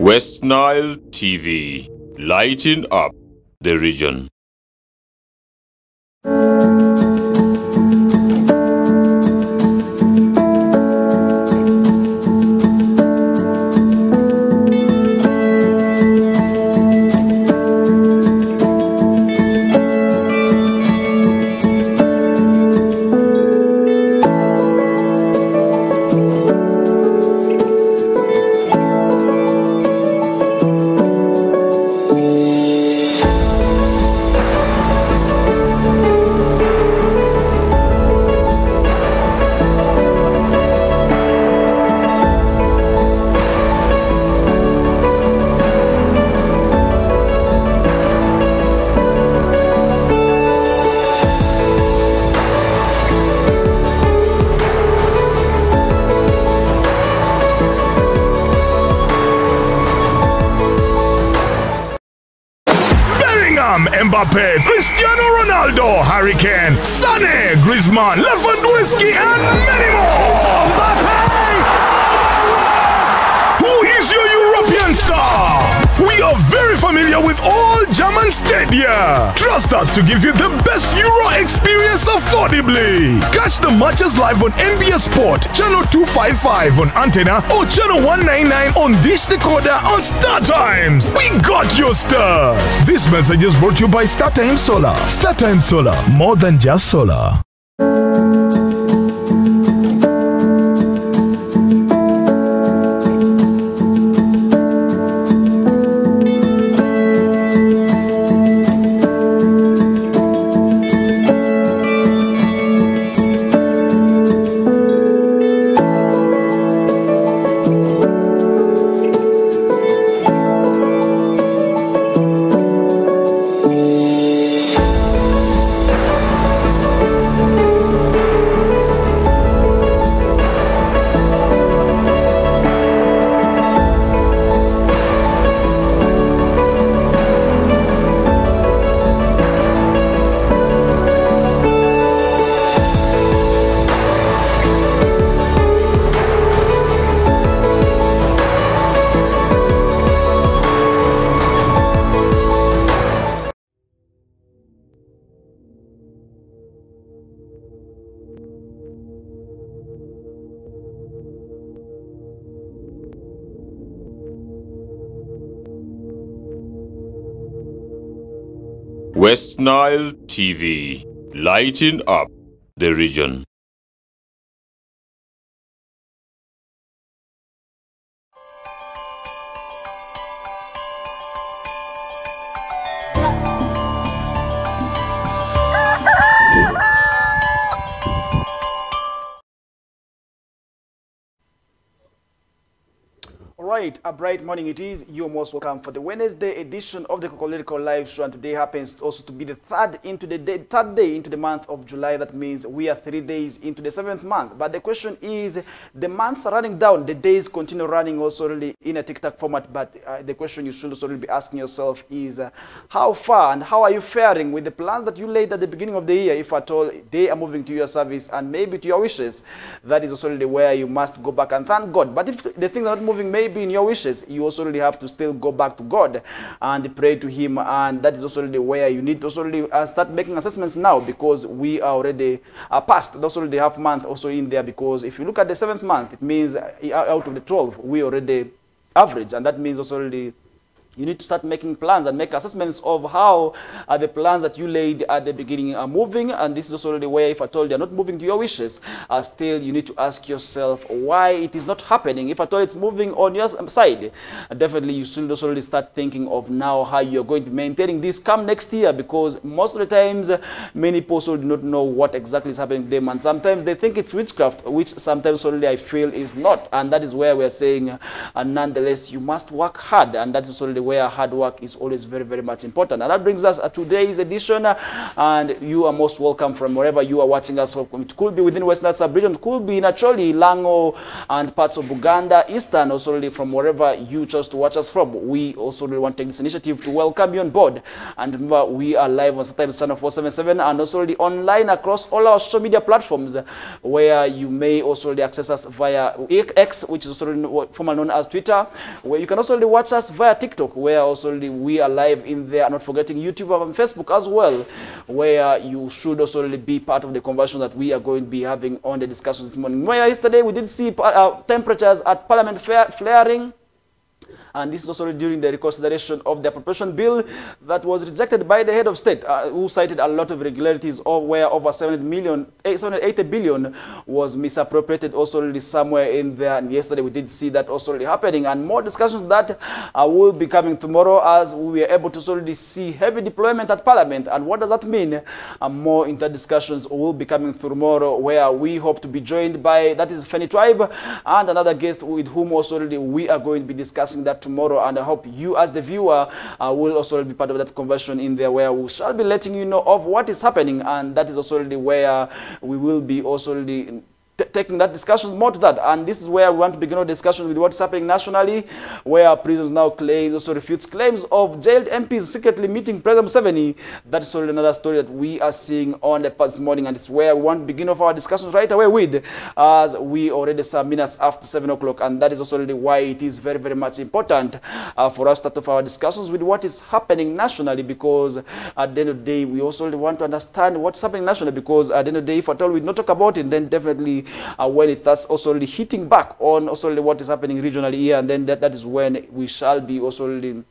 West Nile TV, lighting up the region. Mbappe, Cristiano Ronaldo, Harry Kane, Sané, Griezmann, Lewandowski, and many more. Who is your European star? We are very familiar with all German stadia. Trust us to give you the best Euro experience affordably. Catch the matches live on NBS Sport, channel 255 on antenna or channel 199 on Dish Decoder on StarTimes. We got your stars. This message is brought to you by StarTimes Solar. StarTimes Solar, more than just solar. West Nile TV, lighting up the region. Right, a bright morning it is. You're most welcome for the Wednesday edition of the Kokoliriko Live Show, and today happens also to be the third day into the month of July. That means we are 3 days into the 7th month. But the question is, the months are running down, the days continue running also really in a tic-tac format. But the question you should also really be asking yourself is, how far and how are you faring with the plans that you laid at the beginning of the year, if at all they are moving to your service and maybe to your wishes? That is also really where you must go back and thank God. But if the things are not moving maybe in your wishes, you also really have to still go back to God and pray to Him, and that is also really where you need to also really start making assessments now, because we are already past also the half month also in there. Because if you look at the 7th month, it means out of the 12 we already average, and that means also really you need to start making plans and make assessments of how the plans that you laid at the beginning are moving. And this is also the way, if at all they are not moving to your wishes, still you need to ask yourself why it is not happening. If at all it's moving on your side, definitely you should also really start thinking of now how you're going to maintaining this come next year, because most of the times many people also do not know what exactly is happening to them, and sometimes they think it's witchcraft, which sometimes only I feel is not. And that is where we're saying nonetheless you must work hard, and that is also the where hard work is always very, very much important. And that brings us to today's edition, and you are most welcome from wherever you are watching us. It could be within Western sub-region, it could be in Acholi, Lango, and parts of Buganda, Eastern, also really from wherever you chose to watch us from. We also really want to take this initiative to welcome you on board. And remember, we are live on Startimes Channel 477 and also really online across all our social media platforms, where you may also really access us via X, which is also really formerly known as Twitter, where you can also really watch us via TikTok, where also really we are live in there, not forgetting YouTube and Facebook as well, where you should also really be part of the conversation that we are going to be having on the discussion this morning. Where yesterday we did see temperatures at Parliament flaring. And this is also during the reconsideration of the appropriation bill that was rejected by the head of state, who cited a lot of irregularities, where over 780 billion was misappropriated also really somewhere in there. And yesterday we did see that also really happening, and more discussions that will be coming tomorrow as we are able to already see heavy deployment at Parliament. And what does that mean? More inter-discussions will be coming tomorrow, where we hope to be joined by, that is Feni Tribe, and another guest with whom also really we are going to be discussing that tomorrow. And I hope you as the viewer will also be part of that conversation in there, where we shall be letting you know of what is happening. And that is also really where we will be also really taking that discussion more to that. And this is where we want to begin our discussion with what's happening nationally, where prisons now claims, also refutes claims of jailed MPs secretly meeting President Museveni. That is already another story that we are seeing on the past morning, and it's where we want to begin off our discussions right away with, as we already some minutes after 7 o'clock. And that is also really why it is very, very much important for us to start off our discussions with what is happening nationally, because at the end of the day, we also really want to understand what's happening nationally, because at the end of the day, if at all we not talk about it, then definitely when it starts also really hitting back on also really what is happening regionally here, and then that is when we shall be also really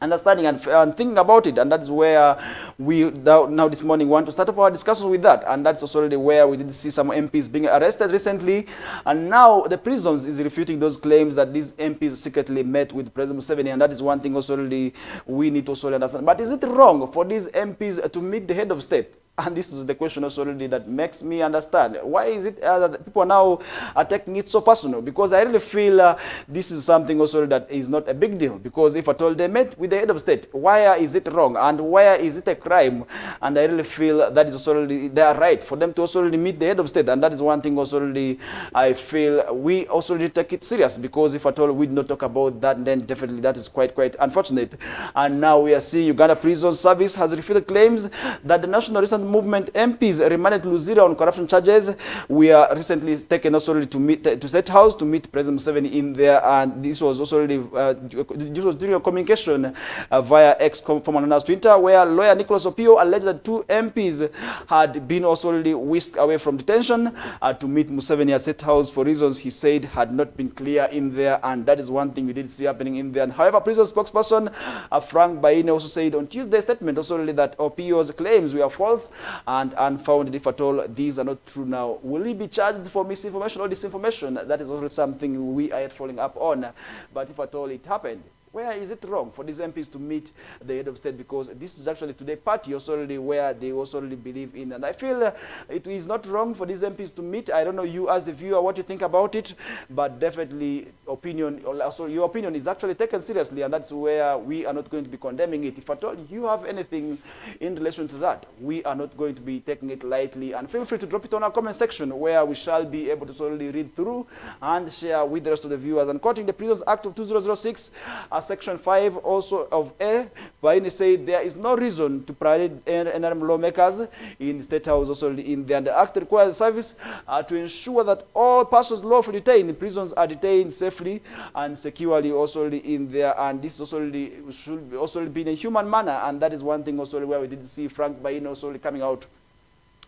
understanding and thinking about it. And that's where we now this morning want to start off our discussions with that. And that's also really where we did see some MPs being arrested recently, and now the prisons is refuting those claims that these MPs secretly met with President Museveni. And that is one thing also really we need to also understand. But is it wrong for these MPs to meet the head of state? And this is the question also really that makes me understand. Why is it that people now are taking it so personal? Because I really feel this is something also that is not a big deal. Because if at all they met with the head of state, why is it wrong? And why is it a crime? And I really feel that is also really their right for them to also really meet the head of state. And that is one thing also really I feel we also really take it serious. Because if at all we do not talk about that, then definitely that is quite unfortunate. And now we are seeing Uganda Prison Service has refuted claims that the National Resistance Movement MPs remanded Luzira on corruption charges. We are recently taken also to meet to State House to meet President Museveni in there, and this was also really, this was during a communication via X, formerly known as Twitter, where lawyer Nicholas Opio alleged that 2 MPs had been also really whisked away from detention to meet Museveni at State House for reasons he said had not been clear in there, and that is one thing we did see happening in there. And however, prison spokesperson Frank Baine also said on Tuesday's statement also really that Opio's claims were false and unfounded. If at all these are not true now, will he be charged for misinformation or disinformation? That is also something we are following up on. But if at all it happened, where is it wrong for these MPs to meet the head of state? Because this is actually today party also already where they also really believe in. And I feel it is not wrong for these MPs to meet. I don't know you as the viewer what you think about it, but definitely opinion, also your opinion is actually taken seriously, and that's where we are not going to be condemning it. If at all you have anything in relation to that, we are not going to be taking it lightly. And feel free to drop it on our comment section, where we shall be able to solely read through and share with the rest of the viewers. And quoting the Prisons Act of 2006, Section 5 also of A, Baine said there is no reason to parade NRM lawmakers in the State House also in there. And the Act requires the service to ensure that all persons lawfully detained in prisons are detained safely and securely also in there. And this also should also be in a human manner. And that is one thing also where we did see Frank Baine also coming out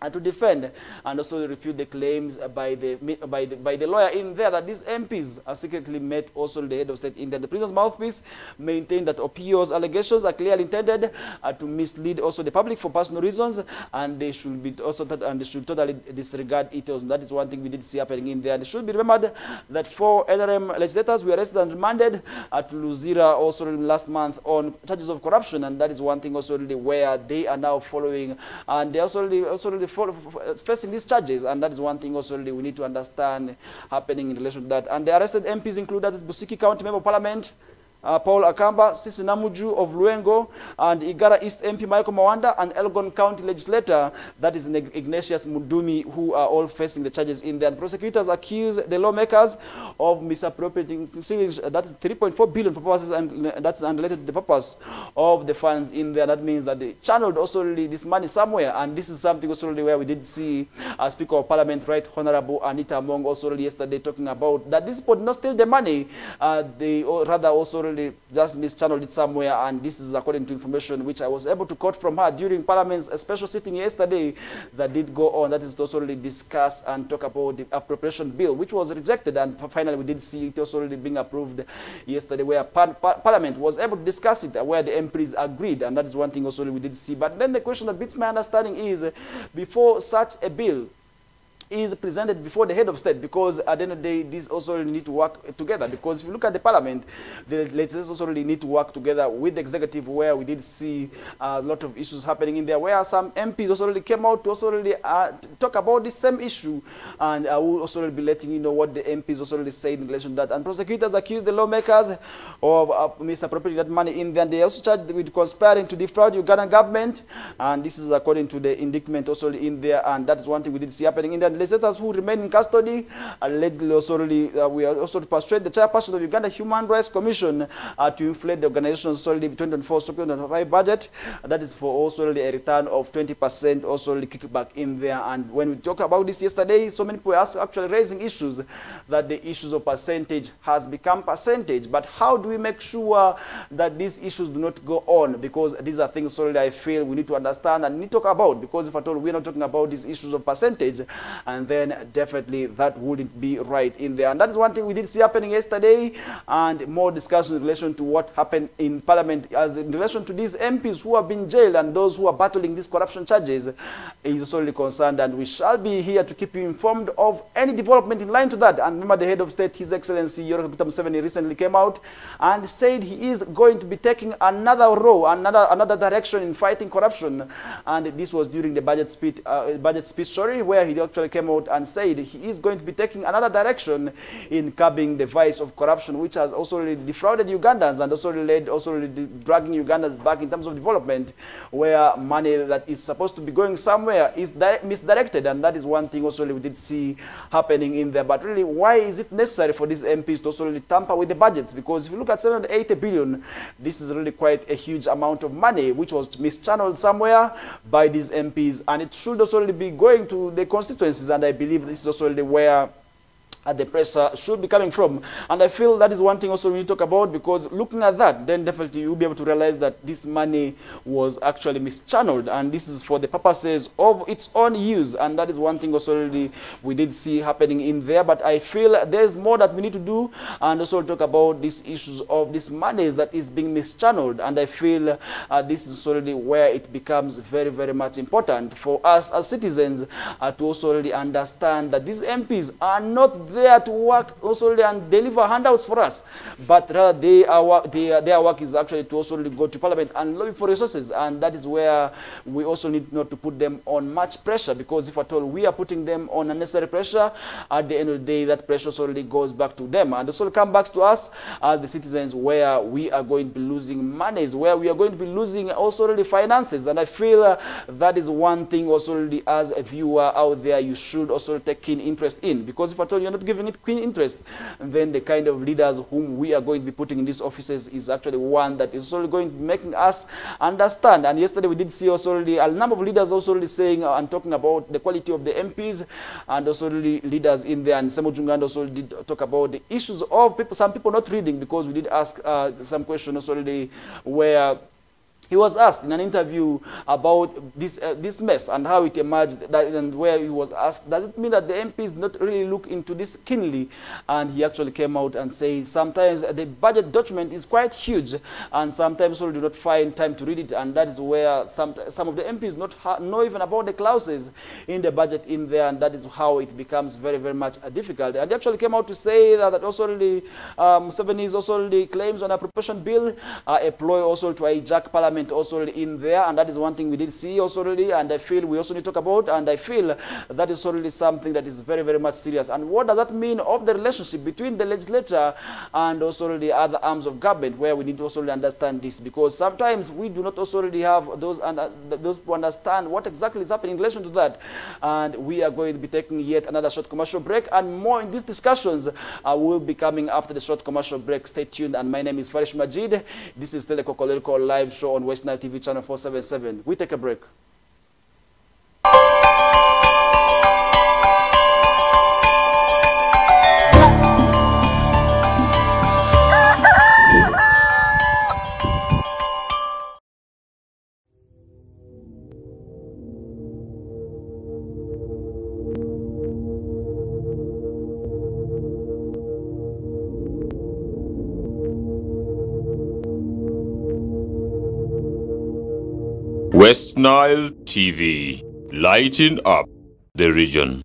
and to defend and also refute the claims by the lawyer in there that these MPs are secretly met also the head of state in there. The prison's mouthpiece maintained that Opio's allegations are clearly intended to mislead also the public for personal reasons, and they should be also and they should totally disregard it. That is one thing we did see happening in there. And it should be remembered that 4 NRM legislators were arrested and remanded to Luzira also last month on charges of corruption, and that is one thing also really where they are now following, and they also really facing these charges, and that is one thing also really we need to understand happening in relation to that. And the arrested MPs include that is Busiki County Member of Parliament, Paul Akamba, Sisi Namuju of Luengo, and Igara East MP Michael Mawanda, and Elgon County legislator, that is Ignatius Mudumi, who are all facing the charges in there. And prosecutors accuse the lawmakers of misappropriating, that's 3.4 billion for purposes, and that's unrelated to the purpose of the funds in there. That means that they channeled also this money somewhere, and this is something also where we did see Speaker of Parliament, Right Honorable Anita Among, also yesterday talking about that this would not steal the money, they rather also just mischanneled it somewhere, and this is according to information which I was able to quote from her during Parliament's special sitting yesterday that did go on. That is to also discuss and talk about the appropriation bill, which was rejected, and finally we did see it also being approved yesterday, where Parliament was able to discuss it, where the MPs agreed, and that is one thing also we did see. But then the question that beats my understanding is, before such a bill is presented before the head of state, because at the end of the day, these also need to work together. Because if you look at the parliament, the legislators also really need to work together with the executive, where we did see a lot of issues happening in there, where some MPs also really came out to also really talk about the same issue, and I will also be letting you know what the MPs also really said in relation to that. And prosecutors accused the lawmakers of misappropriating that money in there, and they also charged with conspiring to defraud Ugandan government, and this is according to the indictment also in there, and that is one thing we did see happening in there. Legislators who remain in custody allegedly also we are also to persuade the chairperson of Uganda Human Rights Commission to inflate the organization's 2024-2025 budget. That is for also a return of 20% also kickback in there. And when we talk about this yesterday, so many people are actually raising issues that the issues of percentage has become percentage. But how do we make sure that these issues do not go on? Because these are things solely I feel we need to understand and need to talk about. Because if at all we're not talking about these issues of percentage, and then definitely that wouldn't be right in there. And that is one thing we did see happening yesterday, and more discussion in relation to what happened in Parliament as in relation to these MPs who have been jailed and those who are battling these corruption charges is solely concerned, and we shall be here to keep you informed of any development in line to that. And remember, the head of state, His Excellency Yoweri Kaguta Museveni, recently came out and said he is going to be taking another role, another direction in fighting corruption. And this was during the budget speech, sorry, where he actually came out and said he is going to be taking another direction in curbing the vice of corruption, which has also really defrauded Ugandans and also led dragging Ugandans back in terms of development, where money that is supposed to be going somewhere is misdirected. And that is one thing also we did see happening in there. But really, why is it necessary for these MPs to also really tamper with the budgets? Because if you look at 780 billion, this is really quite a huge amount of money which was mischanneled somewhere by these MPs, and it should also really be going to the constituencies. And I believe this is also really where the pressure should be coming from. And I feel that is one thing also we need to talk about, because looking at that, then definitely you'll be able to realize that this money was actually mischanneled, and this is for the purposes of its own use. And that is one thing also really we did see happening in there. But I feel there's more that we need to do, and also talk about these issues of this money that is being mischanneled. And I feel this is already where it becomes very, very much important for us as citizens to also really understand that these MPs are not there to work also and deliver handouts for us, but rather their work is actually to also go to Parliament and lobby for resources. And that is where we also need not to put them on much pressure, because if at all we are putting them on unnecessary pressure, at the end of the day that pressure solely goes back to them and also come back to us as the citizens, where we are going to be losing monies, where we are going to be losing also really finances. And I feel that is one thing also really as a viewer out there you should also take keen interest in, because if at all you're not giving it keen interest, then the kind of leaders whom we are going to be putting in these offices is actually one that is also going to be making us understand. And yesterday we did see also really a number of leaders also really saying and talking about the quality of the MPs, and also really leaders in there. And Samuel Junganda also did talk about the issues of some people not reading, because we did ask some questions also really where he was asked in an interview about this mess and how it emerged, and where he was asked, does it mean that the MPs not really look into this keenly? And he actually came out and said sometimes the budget document is quite huge, and sometimes people do not find time to read it, and that is where some of the MPs not know even about the clauses in the budget in there, and that is how it becomes very, very much difficult. And he actually came out to say that also really Museveni is also really claims on a appropriation bill a ploy also to hijack Parliament government also in there, and that is one thing we did see also really, and I feel we also need to talk about, and I feel that is really something that is very, very much serious. And what does that mean of the relationship between the legislature and also the other arms of government, where we need to also really understand this, because sometimes we do not also really have those who understand what exactly is happening in relation to that. And we are going to be taking yet another short commercial break, and more in these discussions will be coming after the short commercial break. Stay tuned. And my name is Farish Majid. This is the Kokoleriko live show on West Nile TV channel 477. We take a break. West Nile TV, lighting up the region.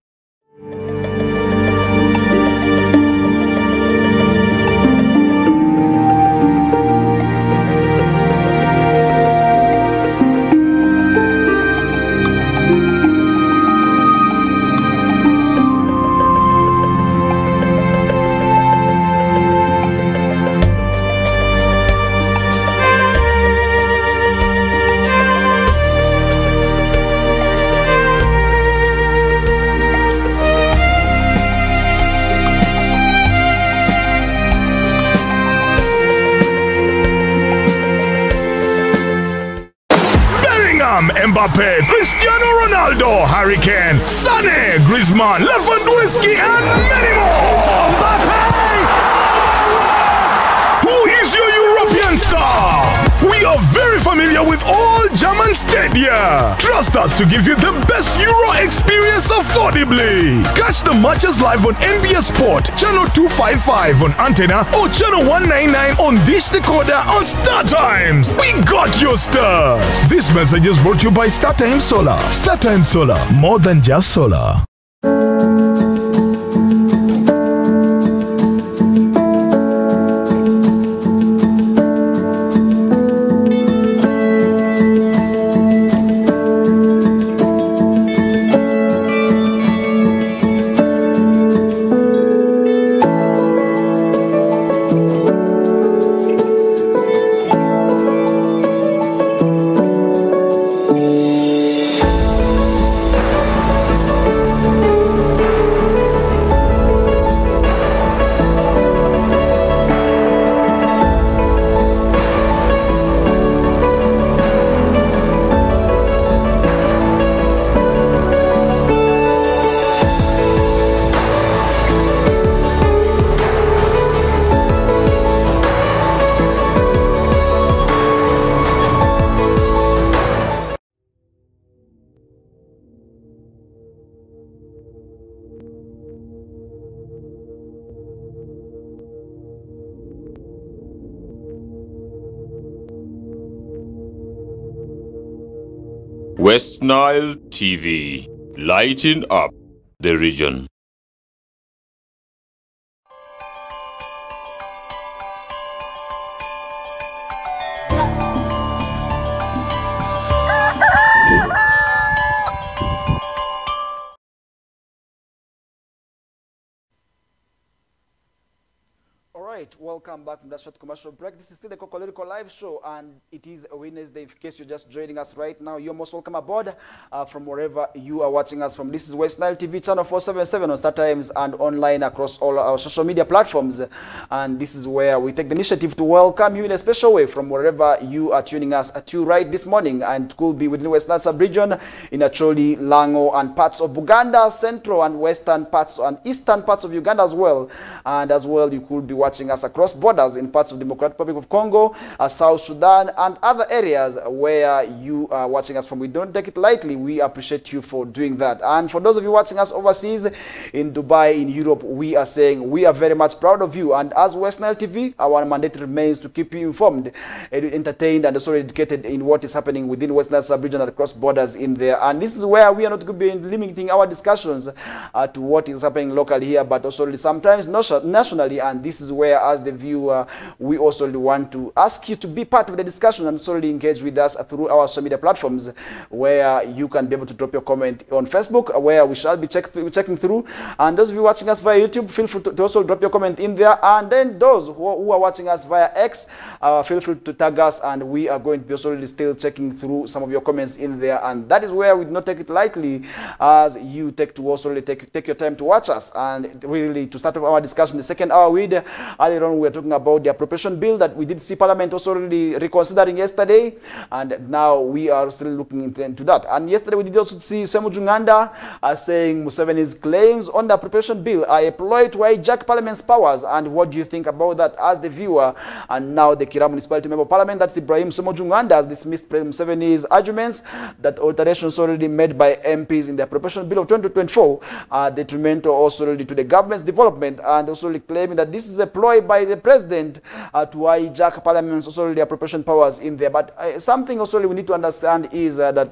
Mbappe, Cristiano Ronaldo, Harry Kane, Sané, Griezmann, Lewandowski, and many more. Mbappe! Who is your European star? We are very familiar with all German stadia. Trust us to give you the best Euro experience affordably. Catch the matches live on NBS Sport, channel 255 on antenna or channel 199 on Dish Decoder on Star Times. We got your stars. This message is brought to you by StarTimes Solar. StarTimes Solar, more than just solar. West Nile TV, lighting up the region. Right, welcome back from that short commercial break. This is still the Kokoleriko live show, and it is a Wednesday. In case you're just joining us right now, you're most welcome aboard from wherever you are watching us from. This is West Nile TV channel 477 on StarTimes and online across all our social media platforms. And this is where we take the initiative to welcome you in a special way from wherever you are tuning us to right this morning, and could be within West Nile sub-region, in Acholi, Lango, and parts of Buganda, central and western parts and eastern parts of Uganda as well. And as well, you could be watching us across borders in parts of the Democratic Republic of Congo, South Sudan, and other areas where you are watching us from. We don't take it lightly. We appreciate you for doing that. And for those of you watching us overseas, in Dubai, in Europe, we are saying we are very much proud of you. And as West Nile TV, our mandate remains to keep you informed, entertained, and also educated in what is happening within West Nile sub-region and across borders in there. And this is where we are not going to be limiting our discussions to what is happening locally here, but also sometimes nationally. And this is where where, as the viewer, we also want to ask you to be part of the discussion and solely engage with us through our social media platforms, where you can be able to drop your comment on Facebook, where we shall be checking through. And those of you watching us via YouTube, feel free to also drop your comment in there. And then those who are watching us via X, feel free to tag us, and we are going to be also still checking through some of your comments in there. And that is where we do not take it lightly, as you take to also take your time to watch us. And really, to start off our discussion, the second hour with, earlier on we were talking about the appropriation bill that we did see Parliament also really reconsidering yesterday, and now we are still looking into that. And yesterday we did also see Ssemujju Nganda saying Museveni's claims on the appropriation bill are a ploy to hijack Parliament's powers. And what do you think about that as the viewer? And now the Kira Municipality Member of Parliament, that's Ibrahim Ssemujju Nganda, has dismissed President Museveni's arguments that alterations already made by MPs in the appropriation bill of 2024 are detrimental also to the government's development, and also claiming that this is a ploy by the president to hijack Parliament's also the appropriation powers in there. But something also we need to understand is that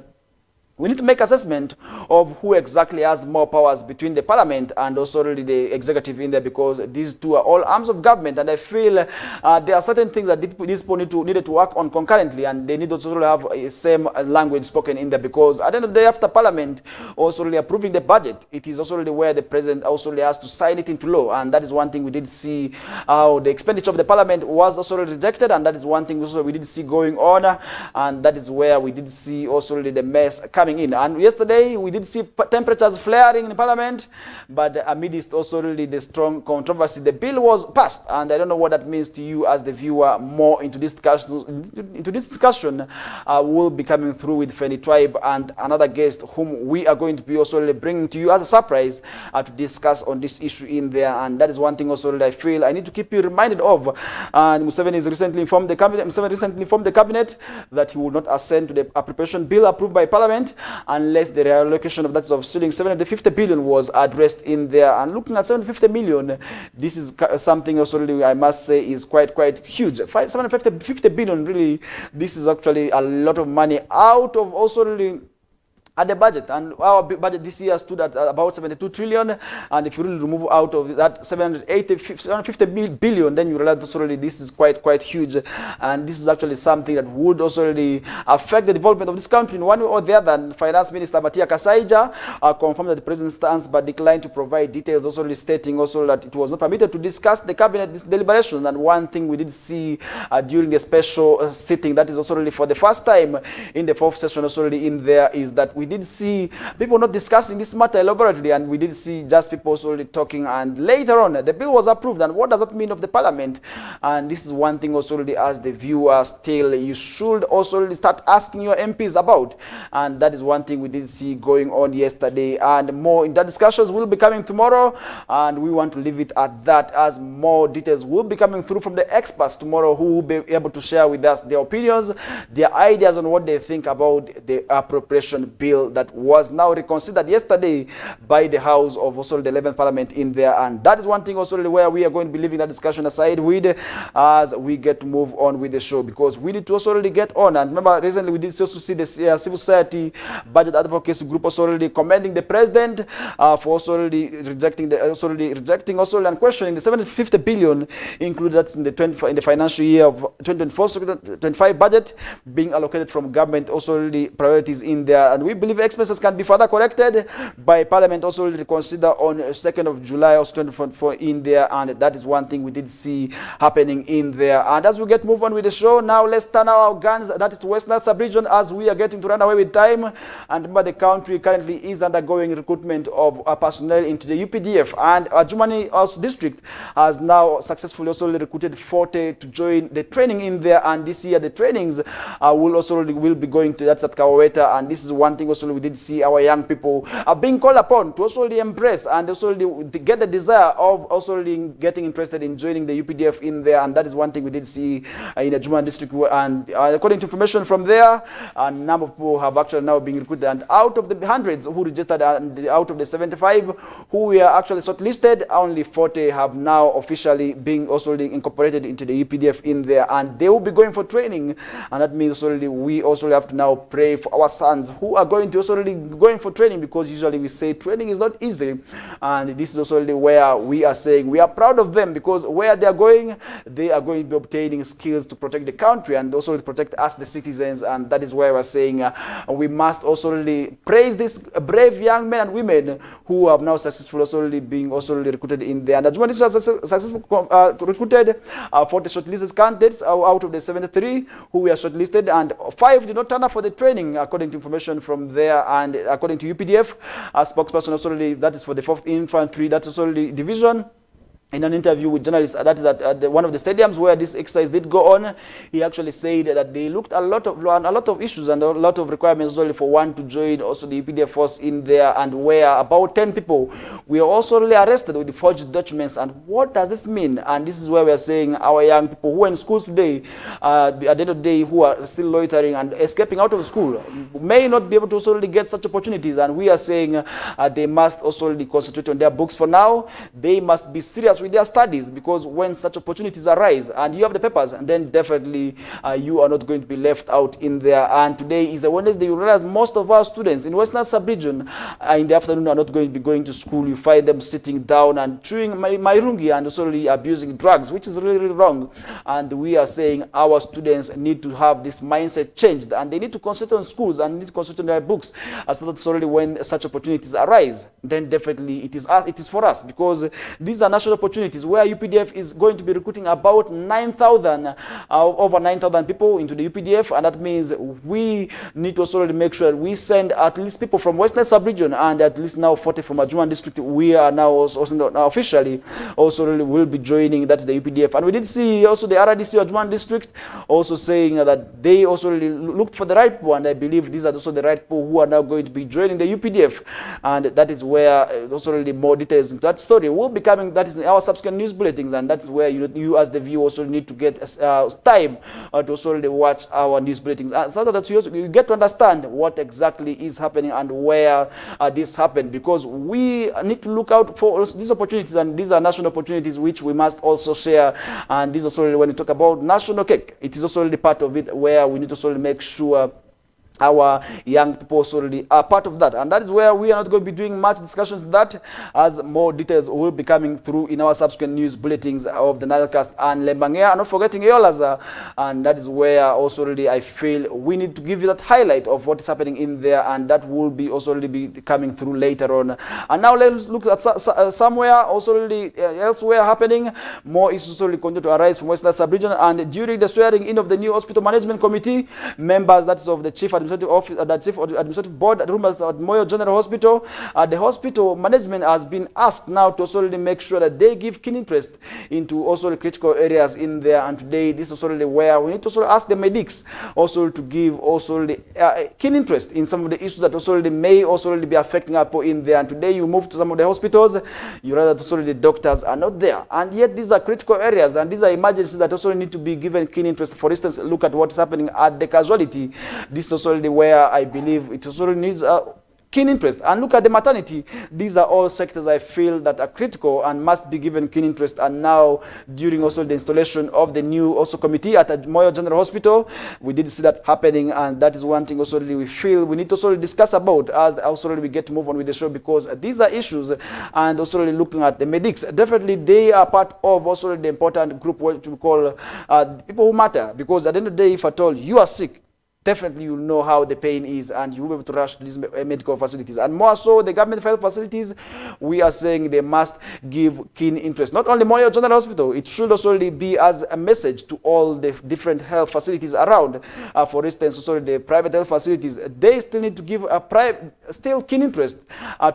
we need to make assessment of who exactly has more powers between the Parliament and also really the executive in there, because these two are all arms of government. And I feel there are certain things that these people needed to work on concurrently, and they need to also have a same language spoken in there, because at the end of the day, after Parliament also really approving the budget, it is also really where the president also really has to sign it into law. And that is one thing we did see how the expenditure of the Parliament was also really rejected, and that is one thing also we did see going on, and that is where we did see also really the mess coming in. And yesterday we did see temperatures flaring in Parliament, but amidst also really the strong controversy, the bill was passed. And I don't know what that means to you as the viewer. More into this discussion, we'll be coming through with Feni Tribe and another guest whom we are going to be also really bringing to you as a surprise to discuss on this issue in there. And that is one thing also that I feel I need to keep you reminded of. And Museveni has recently informed the cabinet that he will not assent to the appropriation bill approved by Parliament unless the reallocation of that of ceiling 750 billion was addressed in there. And looking at 750 million, this is something also really, I must say, is quite huge. 750 billion, really, this is actually a lot of money out of also really at the budget. And our budget this year stood at about 72 trillion, and if you really remove out of that 750 billion, then you realize also really this is quite huge. And this is actually something that would also really affect the development of this country in one way or the other. And Finance Minister Matia Kasaija confirmed that the president's stance, but declined to provide details, also really stating also that it was not permitted to discuss the cabinet deliberations. And one thing we did see during the special sitting, that is also really for the first time in the fourth session also really in there, is that we did see people not discussing this matter elaborately, and we did see just people also talking. And later on, the bill was approved. And what does that mean of the Parliament? And this is one thing also really, as the viewer, still you should also really start asking your MPs about. And that is one thing we did see going on yesterday. And more in that discussions will be coming tomorrow, and we want to leave it at that, as more details will be coming through from the experts tomorrow, who will be able to share with us their opinions, their ideas on what they think about the appropriation bill that was now reconsidered yesterday by the House of also the 11th Parliament in there. And that is one thing also where we are going to be leaving that discussion aside with, as we get to move on with the show, because we need to also really get on. And remember, recently we did also see the civil society budget advocacy group also already commending the president for also already rejecting and questioning the 750 billion included in the financial year of 2024-25 budget being allocated from government also already priorities in there. And we believe expenses can be further corrected by Parliament also reconsider on 2nd of July also 2024 in there. And that is one thing we did see happening in there. And as we move on with the show, now let's turn our guns, that is to West Nile sub-region, as we are getting to run away with time. And remember, the country currently is undergoing recruitment of personnel into the UPDF, and Jumani also district has now successfully also recruited 40 to join the training in there. And this year the trainings will be going to, that's at Kawaweta. And this is one thing also we did see our young people are being called upon to also embrace and also get the desire of also getting interested in joining the UPDF in there. And that is one thing we did see in the Jumani district. And according to information from there, a number of people have actually now been recruited. And out of the hundreds who registered, and out of the 75 who were actually shortlisted, only 40 have now officially been also incorporated into the UPDF in there. And they will be going for training. And that means also we also have to now pray for our sons who are going going to also really going for training, because usually we say training is not easy. And this is also really where we are saying we are proud of them, because where they are going to be obtaining skills to protect the country and also to protect us, the citizens. And that is where we're saying we must also really praise these brave young men and women who have now successfully also really being also really recruited in there. And Ajuma District has successfully recruited 40 shortlisted candidates out of the 73 who were shortlisted, and 5 did not turn up for the training, according to information from there. And according to UPDF, a spokesperson also really, that is for the 4th Infantry, that's also really division. In an interview with journalists, that is at one of the stadiums where this exercise did go on, he actually said that they looked a lot of issues and a lot of requirements only for one to join also the UPDF force in there, and where about 10 people were also really arrested with the forged documents. And what does this mean? And this is where we are saying our young people who are in schools today, at the end of the day, who are still loitering and escaping out of school, may not be able to also really get such opportunities. And we are saying they must also really concentrate on their books for now. They must be serious with their studies, because when such opportunities arise and you have the papers, then definitely you are not going to be left out in there. And today is a Wednesday. You realize most of our students in Western Sub-Region in the afternoon are not going to be going to school. You find them sitting down and chewing mairungi and also really abusing drugs, which is really, really wrong. And we are saying our students need to have this mindset changed, and they need to concentrate on schools and need to concentrate on their books, so that solely when such opportunities arise, then definitely it is for us, because these are national opportunities where UPDF is going to be recruiting about 9,000, over 9,000 people into the UPDF, and that means we need to also make sure we send at least people from Western Sub-Region, and at least now 40 from Ajuma District. We are now also now officially also really will be joining, that's the UPDF. And we did see also the RDC Ajuma District also saying that they also really looked for the right people, and I believe these are also the right people who are now going to be joining the UPDF. And that is where also really more details into that story will be coming. That is in our subsequent news bulletins, and that's where you as the viewer also need to get time to also really watch our news bulletins, so that you get to understand what exactly is happening and where this happened, because we need to look out for these opportunities, and these are national opportunities which we must also share. And this is also really, when we talk about national cake, it is also really part of it, where we need to also really make sure our young people already are part of that. And that is where we are not going to be doing much discussions on that, as more details will be coming through in our subsequent news bulletins of the Nilecast and Lembangea, and not forgetting Eolaza. And that is where also already I feel we need to give you that highlight of what is happening in there, and that will be also already be coming through later on. And now let's look at somewhere also already elsewhere happening. More issues already continue to arise from Western Sub-Region, and during the swearing in of the new Hospital Management Committee members, that is of the Chief Administrative Office, the Chief Administrative Board at Moyo General Hospital, the hospital management has been asked now to also really make sure that they give keen interest into also the critical areas in there. And today this is also really where we need to also ask the medics also to give also the keen interest in some of the issues that also really may also really be affecting people in there. And today you move to some of the hospitals, you realize that also the doctors are not there, and yet these are critical areas and these are emergencies that also need to be given keen interest. For instance, look at what is happening at the casualty. This is also where I believe it also needs keen interest. And look at the maternity. These are all sectors I feel that are critical and must be given keen interest. And now during also the installation of the new also committee at Moyo General Hospital, we did see that happening, and that is one thing also we feel we need to also discuss about as also we get to move on with the show, because these are issues. And also really looking at the medics, definitely they are part of also the important group what we call people who matter, because at the end of the day, if at all you are sick, definitely you'll know how the pain is, and you will be able to rush to these medical facilities. And more so, the government health facilities, we are saying they must give keen interest. Not only Moyo General Hospital, it should also be as a message to all the different health facilities around. For instance, also the private health facilities, they still need to give still keen interest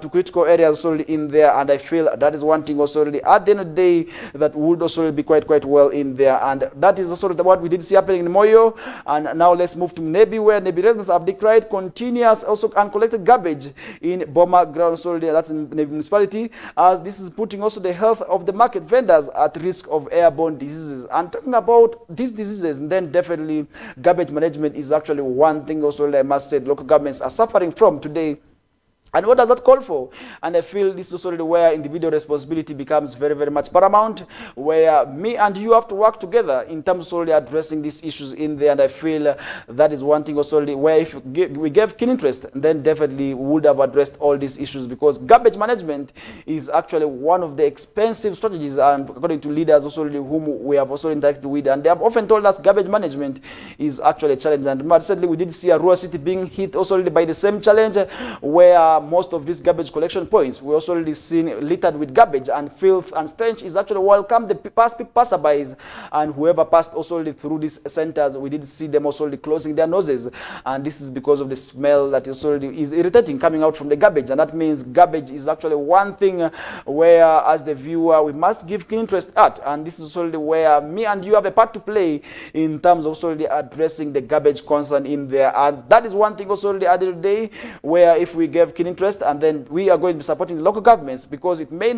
to critical areas also in there. And I feel that is one thing also really at the end of the day that would also be quite well in there. And that is also what we did see happening in Moyo. And now let's move to Nebi, where Nebi residents have decried continuous also uncollected garbage in Boma Ground Soldier, that's in Nebi municipality, as this is putting also the health of the market vendors at risk of airborne diseases. And talking about these diseases, then definitely garbage management is actually one thing also I must say local governments are suffering from today. And what does that call for? And I feel this is already where individual responsibility becomes very, very much paramount, where me and you have to work together in terms of already addressing these issues in there. And I feel that is one thing also where if we gave keen interest, then definitely we would have addressed all these issues, because garbage management is actually one of the expensive strategies, and according to leaders also whom we have also interacted with, and they have often told us garbage management is actually a challenge. And recently we did see Arua City being hit also by the same challenge, where most of these garbage collection points we also already seen littered with garbage, and filth and stench is actually welcome the passerbys, and whoever passed also through these centers, we did see them also closing their noses, and this is because of the smell that is irritating coming out from the garbage. And that means garbage is actually one thing where, as the viewer, we must give keen interest at, and this is also where me and you have a part to play in terms of also addressing the garbage concern in there. And that is one thing also at the end of the day, where if we give keen interest, and then we are going to be supporting the local governments, because it may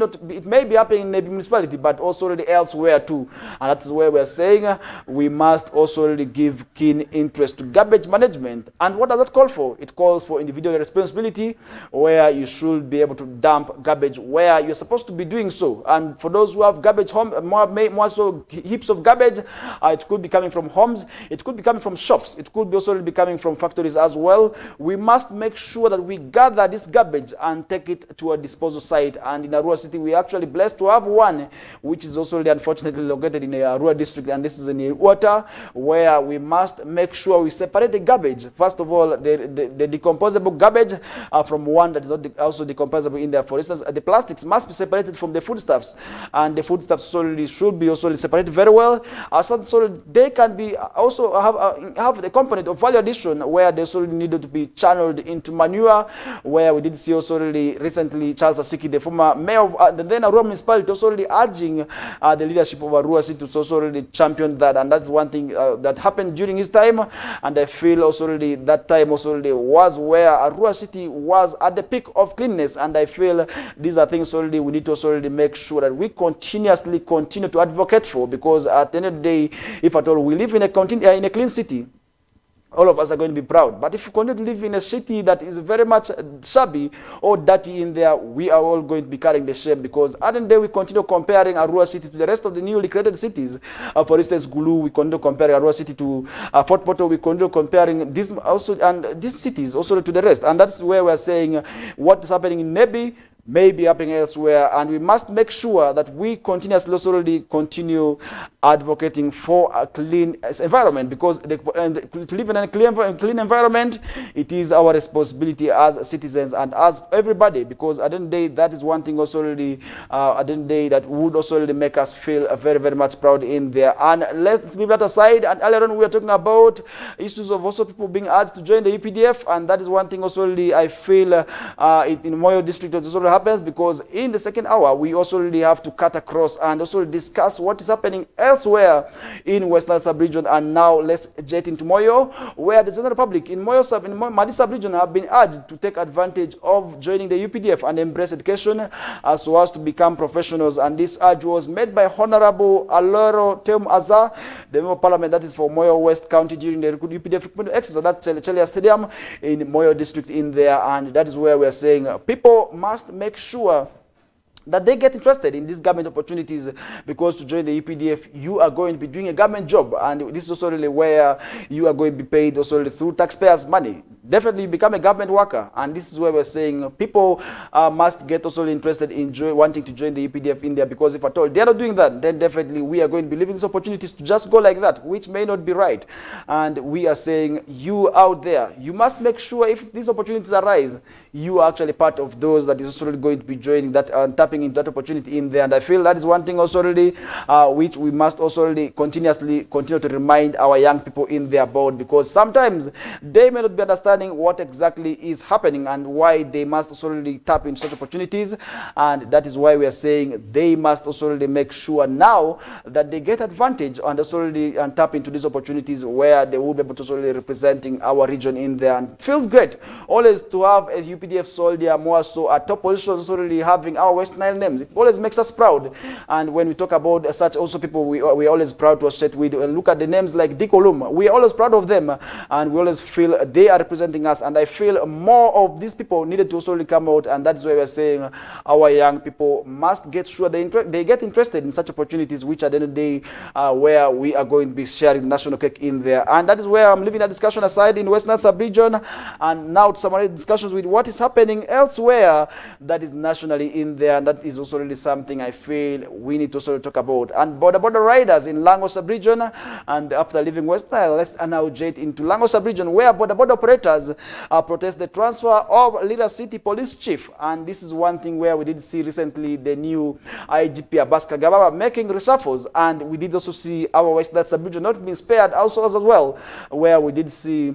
be happening in the municipality, but also already elsewhere too. And that is where we are saying we must also already give keen interest to garbage management. And what does that call for? It calls for individual responsibility, where you should be able to dump garbage where you're supposed to be doing so. And for those who have garbage home, more so heaps of garbage, it could be coming from homes, it could be coming from shops, it could be also be coming from factories as well. We must make sure that we gather this garbage and take it to a disposal site. And in Arua City, we are actually blessed to have one, which is also unfortunately located in the Arua district, and this is in Water, where we must make sure we separate the garbage. First of all, the decomposable garbage from one that is not also decomposable in there. For instance, the plastics must be separated from the foodstuffs, and the foodstuffs should be also separated very well. So they can be also have the component of value addition, where they also needed to be channeled into manure, where we did see also recently Charles Asiki, the former mayor of the then Arua municipality, also urging the leadership of Arua City to also champion that. And that's one thing that happened during his time, and I feel also that time also was where Arua City was at the peak of cleanness. And I feel these are things already we need to also make sure that we continuously continue to advocate for, because at the end of the day, if at all we live in a clean city, all of us are going to be proud. But if you continue to live in a city that is very much shabby or dirty in there, we are all going to be carrying the shame, because at the end of the day, we continue comparing Arua City to the rest of the newly created cities. For instance, Gulu, we continue comparing Arua City to Fort Portal, we continue comparing this also, and these cities also to the rest. And that's where we're saying what is happening in Nebi may be happening elsewhere, and we must make sure that we continuously continue advocating for a clean environment, because to live in a clean environment, it is our responsibility as citizens and as everybody, because at the end of the day, that is one thing also at the end of the day that would also make us feel very, very much proud in there. And let's leave that aside. And earlier on, we were talking about issues of also people being asked to join the UPDF, and that is one thing also I feel in Moyo district also happens, because in the second hour we also really have to cut across and also discuss what is happening elsewhere in Western Sub-Region. And now let's jet into Moyo, where the general public in Madi Sub-Region have been urged to take advantage of joining the UPDF and embrace education so as to become professionals. And this urge was made by Honorable Aloro Tem Azar, the member of parliament that is for Moyo West County, during the UPDF exercise at Chelia Stadium in Moyo district in there. And that is where we are saying people must make sure that they get interested in these government opportunities, because to join the EPDF, you are going to be doing a government job, and this is also really where you are going to be paid also through taxpayers' money. Definitely become a government worker, and this is where we're saying people must get also interested in wanting to join the EPDF in there, because if at all they're not doing that, then definitely we are going to be leaving these opportunities to just go like that, which may not be right. And we are saying, you out there, you must make sure if these opportunities arise, you are actually part of those that is also really going to be joining that and tapping into that opportunity in there. And I feel that is one thing also really which we must also really continue to remind our young people in there about, because sometimes they may not be understanding what exactly is happening and why they must also really tap into such opportunities. And that is why we are saying they must also really make sure now that they get advantage and also really tap into these opportunities, where they will be able to also really representing our region in there. And feels great always to have as UPDF soldier more so at top positions, also really having our West Nile names. It always makes us proud. And when we talk about such also people, we are always proud to associate with. Look at the names like Dick Olum. We are always proud of them, and we always feel they are representing us. And I feel more of these people needed to also come out, and that's why we're saying our young people must get sure they get interested in such opportunities, which at the end of the day where we are going to be sharing the national cake in there. And that is where I'm leaving that discussion aside in Western Sub-region, and now to summarize discussions with what is happening elsewhere that is nationally in there, and that is also really something I feel we need to also talk about. And border riders in Lango Sub-region, and after leaving West Nile, let's now jet into Lango Sub-region, where border operators protest the transfer of Lira City Police Chief. And this is one thing where we did see recently the new IGP Abbas Kagababa making reshuffles, and we did also see our Western Sub-region not being spared also as well, where we did see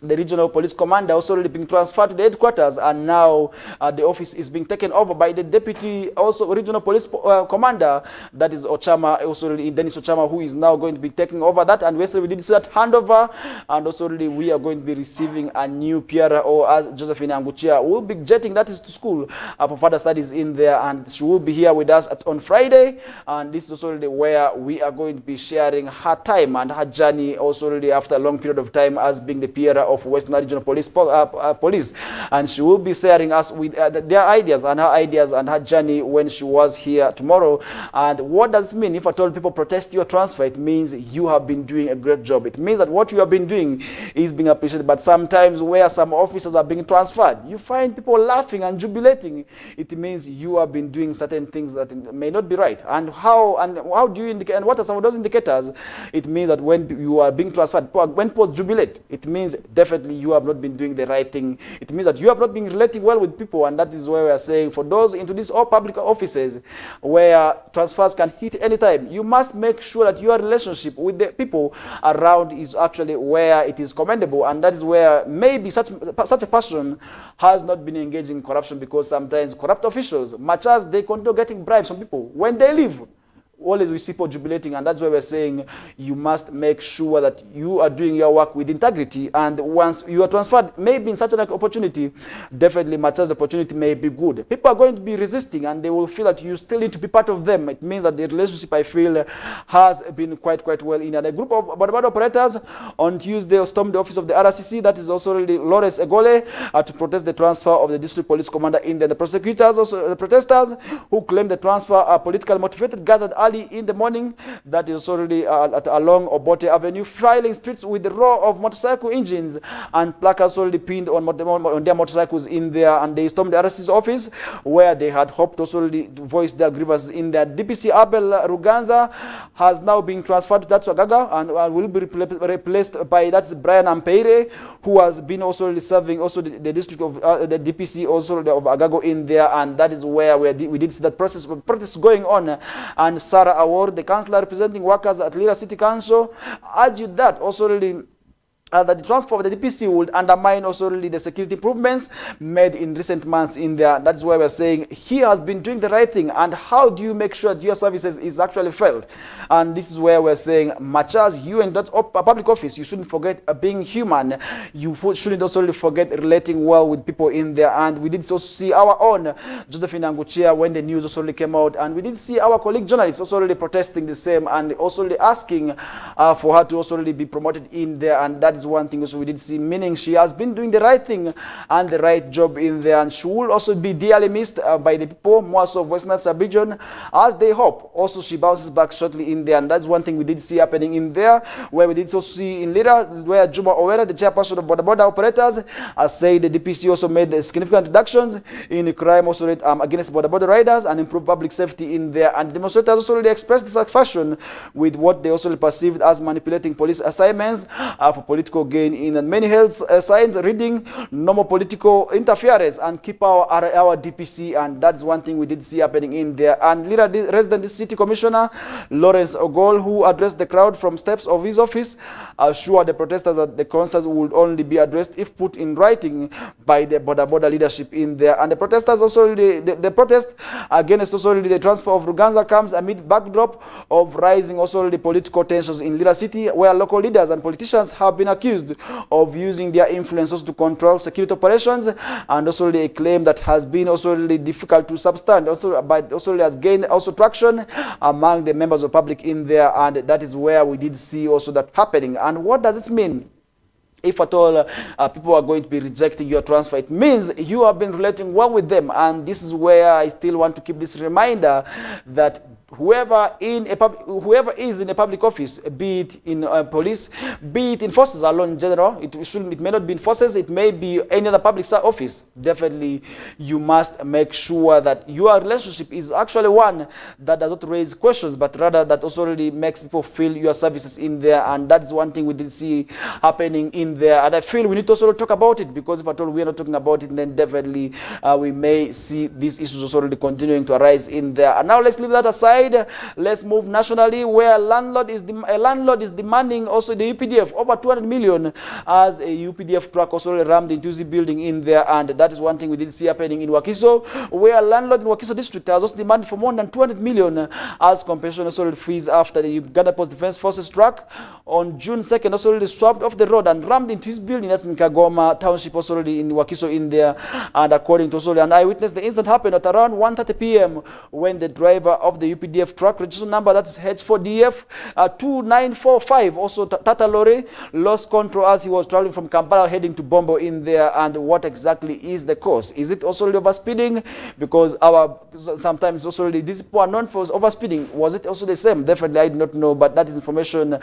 the regional police commander also already being transferred to the headquarters, and now the office is being taken over by the deputy also regional police commander, that is Ochama, also really Dennis Ochama, who is now going to be taking over that. And we did see that handover, and also really we are going to be receiving a new PRO, as Josephine Anguchia will be jetting that is to school for further studies in there, and she will be here with us on Friday. And this is also really where we are going to be sharing her time and her journey also really after a long period of time as being the PRO of Western Regional Police, and she will be sharing us with their ideas and her journey when she was here tomorrow. And what does it mean if at all people protest your transfer? It means you have been doing a great job. It means that what you have been doing is being appreciated. But sometimes where some officers are being transferred, you find people laughing and jubilating. It means you have been doing certain things that may not be right. And how do you indicate, and what are some of those indicators? It means that when you are being transferred, when people jubilate, it means definitely you have not been doing the right thing. It means that you have not been relating well with people, and that is why we are saying for those into these all public offices where transfers can hit anytime, you must make sure that your relationship with the people around is actually where it is commendable, and that is where maybe such a person has not been engaging in corruption, because sometimes corrupt officials, much as they continue getting bribes from people, when they leave, always we see people jubilating. And that's why we're saying you must make sure that you are doing your work with integrity, and once you are transferred, maybe in such an opportunity, definitely much as the opportunity may be good, people are going to be resisting, and they will feel that you still need to be part of them. It means that the relationship, I feel, has been quite well in. And a group of border operators on Tuesday stormed the office of the RCC, that is also really Lawrence Egole, to protest the transfer of the district police commander in there. The prosecutors, also the protesters who claim the transfer are politically motivated, gathered early in the morning, that is already along Obote Avenue, filing streets with the roar of motorcycle engines and placards already pinned on their motorcycles in there. And they stormed the RC's office, where they had hoped also to voice their grievances in there. DPC Abel Ruganza has now been transferred to Agaga, and will be replaced by that's Brian Ampeire, who has been also serving also the district of the DPC also of Agago in there. And that is where we did see that protest going on. And Sarah Award, the councillor representing workers at Lira City Council, argued that also really that the transfer of the DPC would undermine also really the security improvements made in recent months in there. That's why we're saying he has been doing the right thing. And how do you make sure that your services is actually felt? And this is where we're saying, much as you in that public office, you shouldn't forget being human. You shouldn't also really forget relating well with people in there. And we did also see our own Josephine Anguchia when the news also really came out. And we did see our colleague journalists also really protesting the same, and also really asking for her to also really be promoted in there. And that is one thing also we did see, meaning she has been doing the right thing and the right job in there, and she will also be dearly missed by the people, more so of Western Sub-region, as they hope also she bounces back shortly in there. And that's one thing we did see happening in there, where we did also see in Lira, where Juma Owera, the chairperson of border operators, said the DPC also made significant reductions in crime also against border riders and improved public safety in there. And the demonstrators also really expressed dissatisfaction with what they also perceived as manipulating police assignments for political gain in many health signs, reading normal political interference, and keep our DPC. And that's one thing we did see happening in there. And Lira resident city commissioner Lawrence Ogol, who addressed the crowd from steps of his office, assured the protesters that the concerns would only be addressed if put in writing by the border leadership in there. And the protesters also the protest against also the transfer of Ruganza comes amid backdrop of rising also the political tensions in Lira City, where local leaders and politicians have been accused of using their influence also to control security operations, and also a claim that has been also really difficult to substand, but also has gained also traction among the members of the public in there, and that is where we did see also that happening. And what does this mean? If at all people are going to be rejecting your transfer, it means you have been relating well with them. And this is where I still want to keep this reminder that whoever is in a public office, be it in police, be it in forces alone in general, it may not be in forces, it may be any other public office, definitely you must make sure that your relationship is actually one that does not raise questions, but rather that also really makes people feel your services in there. And that is one thing we did see happening in there. And I feel we need to also talk about it, because if at all we are not talking about it, then definitely we may see these issues also really continuing to arise in there. And now let's leave that aside. Let's move nationally, where a landlord is demanding also the UPDF over 200 million as a UPDF truck also rammed into the building in there. And that is one thing we did see happening in Wakiso, where a landlord in Wakiso district has also demanded for more than 200 million as compensation also fees after the Uganda Post Defense Forces truck on June 2nd also swerved off the road and rammed into his building. That's in Kagoma Township also in Wakiso in there. And according to also an eyewitness, the incident happened at around 1:30 p.m. when the driver of the UPDF truck, registration number that's H4DF 2945, also Tata lorry, lost control as he was traveling from Kampala heading to Bombo in there. And what exactly is the cause? Is it also overspeeding? Because sometimes also these people are known for overspeeding. Was it also the same? Definitely I do not know, but that is information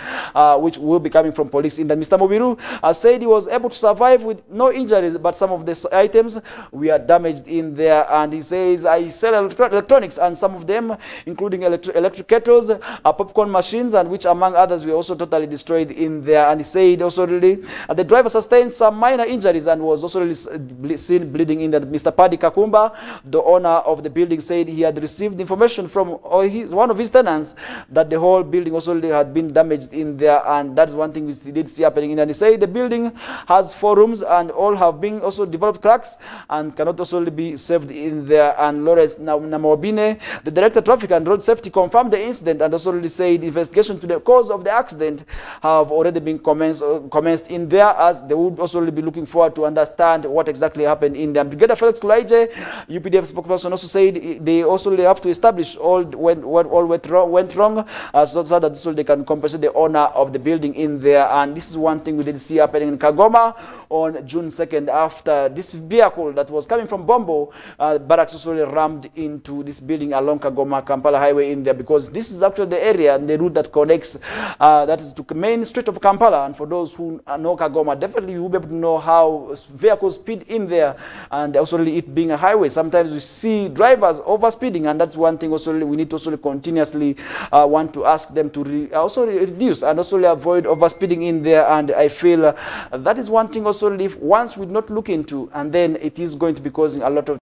which will be coming from police. In that Mr. Mobiru said he was able to survive with no injuries, but some of the items were damaged in there. And he says, I sell electronics, and some of them, including electric kettles, popcorn machines, and which among others were also totally destroyed in there. And he said also really the driver sustained some minor injuries and was also really seen bleeding in there. Mr. Paddy Kakumba, the owner of the building, said he had received information from one of his tenants that the whole building also had been damaged in there. And that's one thing we did see happening in there. And he said the building has 4 rooms and all have been also developed cracks and cannot also be saved in there. And Lawrence Namobine, the director of traffic and road safety, confirmed the incident and also really said investigation to the cause of the accident have already been commenced in there, as they would also really be looking forward to understand what exactly happened in there. Brigadier Felix Kulaije, UPDF spokesperson, also said they also really have to establish what went wrong so that so they can compensate the owner of the building in there. And this is one thing we did see happening in Kagoma on June 2nd after this vehicle that was coming from Bombo barracks also really rammed into this building along Kagoma Kampala highway in there, because this is actually the area and the route that connects that is to the main street of Kampala. And for those who know Kagoma, definitely you will be able to know how vehicles speed in there, and also really it being a highway, sometimes we see drivers overspeeding, and that's one thing also really we need to also continuously want to ask them to also reduce and also really avoid overspeeding in there. And I feel that is one thing also really once we not look into, and then it is going to be causing a lot of